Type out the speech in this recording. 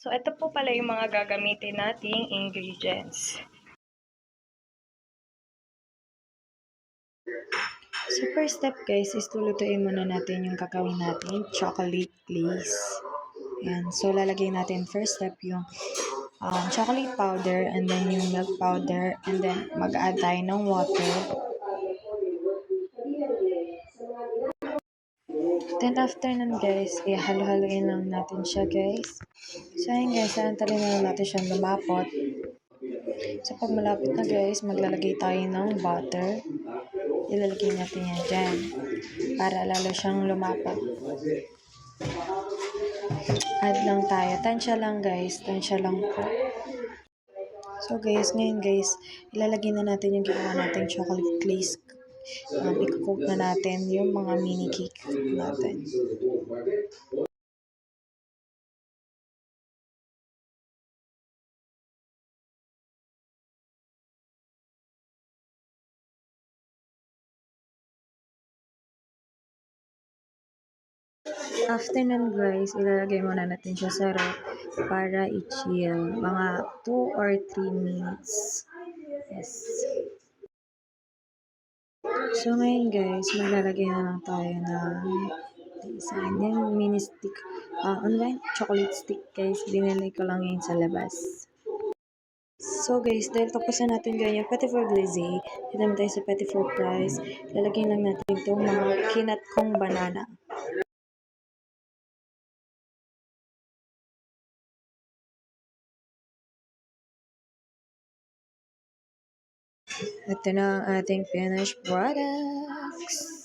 So, ito po pala yung mga gagamitin nating ingredients. So, first step guys is lulutuin muna natin yung kakawin natin, chocolate glaze. Ayan. So, lalagay natin first step yung chocolate powder and then yung milk powder and then mag-add tayo ng water. Then after nun guys, halo-haloin lang natin siya guys. So ayun guys, antarin na natin siyang lumapot. So pag malapit na guys, maglalagay tayo ng butter. Ilalagay natin yan dyan para lalo siyang lumapot. Add lang tayo. Tansya lang guys, tansya lang po. So guys, ngayon guys, ilalagay na natin yung ginawa natin chocolate glaze. I-cook na natin yung mga mini cake natin. After nun guys, ilalagay muna natin siya sa ref para i-chill. Mga 2 or 3 minutes. Yes. So ngayon guys, maglalagay na lang tayo ng design. Yung mini stick. Online chocolate stick guys. Binili ko lang yun sa labas. So guys, dahil tapos na natin gawin yung petit four glaze, dito naman tayo sa petit four fries. Lalagay lang natin itong mga kinat kong banana. Ito na ang ating finished products.